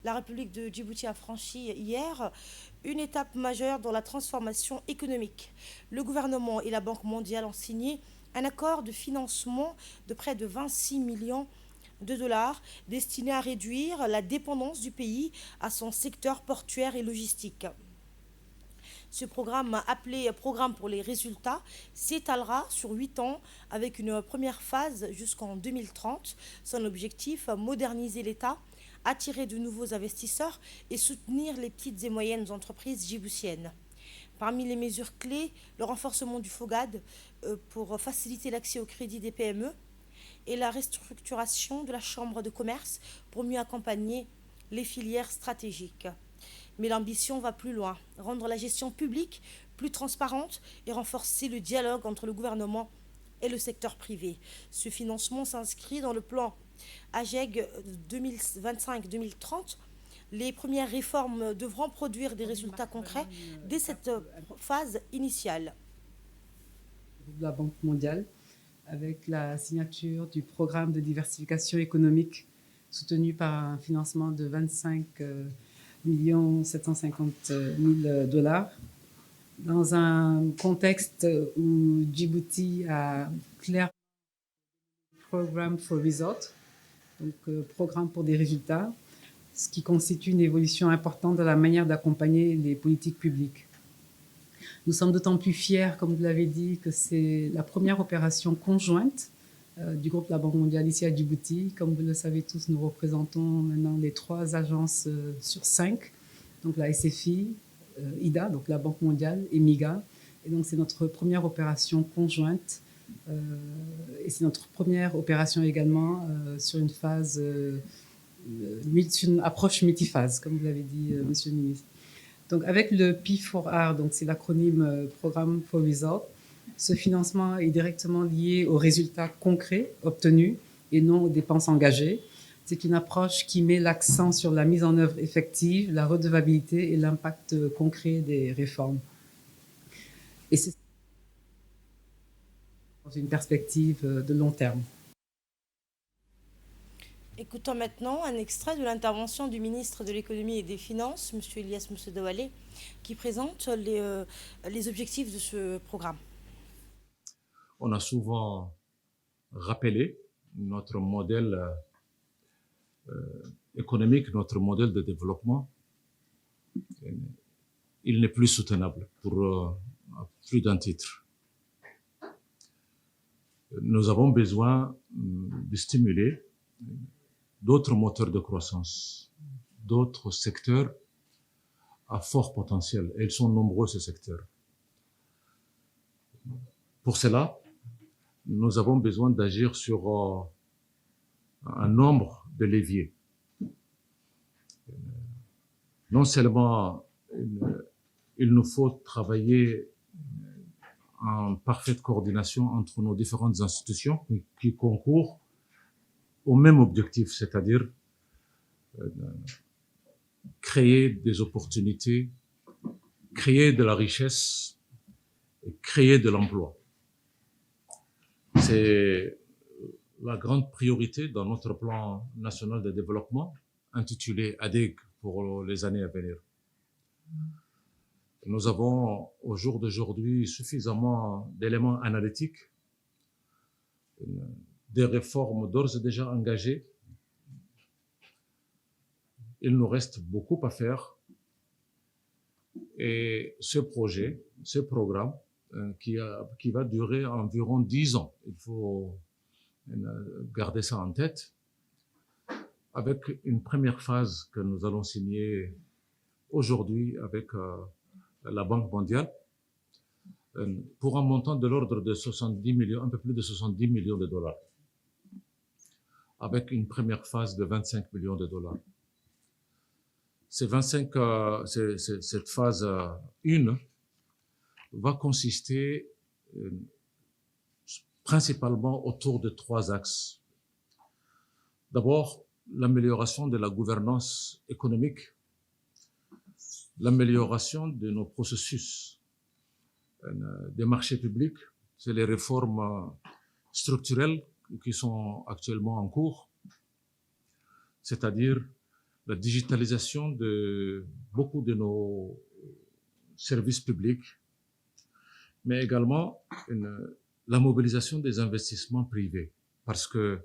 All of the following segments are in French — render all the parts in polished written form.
La République de Djibouti a franchi hier une étape majeure dans la transformation économique. Le gouvernement et la Banque mondiale ont signé un accord de financement de près de 26 millions de dollars destiné à réduire la dépendance du pays à son secteur portuaire et logistique. Ce programme, appelé Programme pour les résultats, s'étalera sur 8 ans avec une première phase jusqu'en 2030. Son objectif, moderniser l'État, attirer de nouveaux investisseurs et soutenir les petites et moyennes entreprises djiboutiennes. Parmi les mesures clés, le renforcement du FOGAD pour faciliter l'accès au crédit des PME et la restructuration de la Chambre de commerce pour mieux accompagner les filières stratégiques. Mais l'ambition va plus loin, rendre la gestion publique plus transparente et renforcer le dialogue entre le gouvernement et le secteur privé. Ce financement s'inscrit dans le plan AGEG 2025-2030. Les premières réformes devront produire des résultats concrets dès cette phase initiale. De la Banque mondiale, avec la signature du programme de diversification économique soutenu par un financement de 25 750 000 dollars, dans un contexte où Djibouti a clairement Programme for Results, donc programme pour des résultats, ce qui constitue une évolution importante dans la manière d'accompagner les politiques publiques. Nous sommes d'autant plus fiers, comme vous l'avez dit, que c'est la première opération conjointe du groupe de la Banque mondiale ici à Djibouti. Comme vous le savez tous, nous représentons maintenant les 3 agences sur 5, donc la SFI, IDA, donc la Banque mondiale, et MIGA. Et donc c'est notre première opération conjointe et c'est notre première opération également sur une phase, sur une approche multiphase, comme vous l'avez dit, Monsieur le ministre. Donc, avec le P4R, donc c'est l'acronyme Programme for Results, ce financement est directement lié aux résultats concrets obtenus et non aux dépenses engagées. C'est une approche qui met l'accent sur la mise en œuvre effective, la redevabilité et l'impact concret des réformes. Et c'est dans une perspective de long terme. Écoutons maintenant un extrait de l'intervention du ministre de l'Économie et des Finances, M. Ilyas Moussedawale, qui présente les objectifs de ce programme. On a souvent rappelé notre modèle économique, notre modèle de développement. Il n'est plus soutenable pour plus d'un titre. Nous avons besoin de stimuler d'autres moteurs de croissance, d'autres secteurs à fort potentiel. Et ils sont nombreux, ces secteurs. Pour cela, nous avons besoin d'agir sur un nombre de leviers. Non seulement il nous faut travailler en parfaite coordination entre nos différentes institutions qui concourent au même objectif, c'est-à-dire créer des opportunités, créer de la richesse et créer de l'emploi. C'est la grande priorité dans notre plan national de développement intitulé ADEG pour les années à venir. Nous avons au jour d'aujourd'hui suffisamment d'éléments analytiques, des réformes d'ores et déjà engagées. Il nous reste beaucoup à faire et ce projet, ce programme qui va durer environ 10 ans, il faut garder ça en tête, avec une première phase que nous allons signer aujourd'hui avec la Banque mondiale pour un montant de l'ordre de 70 millions, un peu plus de 70 millions de dollars, avec une première phase de 25 millions de dollars. Cette phase 1 va consister principalement autour de 3 axes. D'abord, l'amélioration de la gouvernance économique, l'amélioration de nos processus des marchés publics, c'est les réformes structurelles qui sont actuellement en cours, c'est-à-dire la digitalisation de beaucoup de nos services publics, mais également la mobilisation des investissements privés. Parce que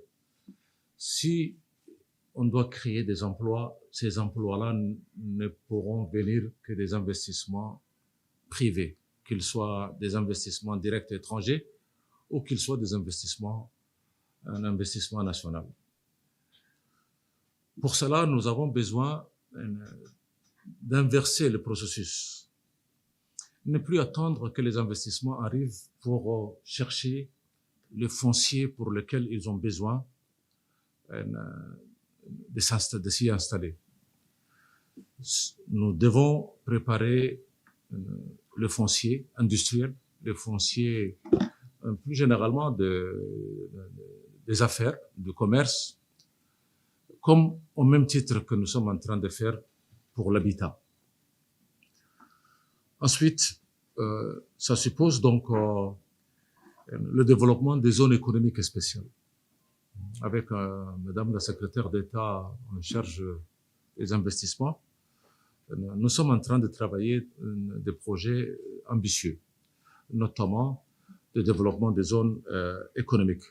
si on doit créer des emplois, ces emplois-là ne pourront venir que des investissements privés, qu'ils soient des investissements directs étrangers ou qu'ils soient des investissements, un investissement national. Pour cela, nous avons besoin d'inverser le processus. Ne plus attendre que les investissements arrivent pour chercher le foncier pour lequel ils ont besoin de s'y installer. Nous devons préparer le foncier industriel, le foncier plus généralement des affaires, du commerce, comme au même titre que nous sommes en train de faire pour l'habitat. Ensuite, ça suppose donc le développement des zones économiques spéciales. Avec Madame la secrétaire d'État en charge des investissements, nous sommes en train de travailler des projets ambitieux, notamment le développement des zones économiques.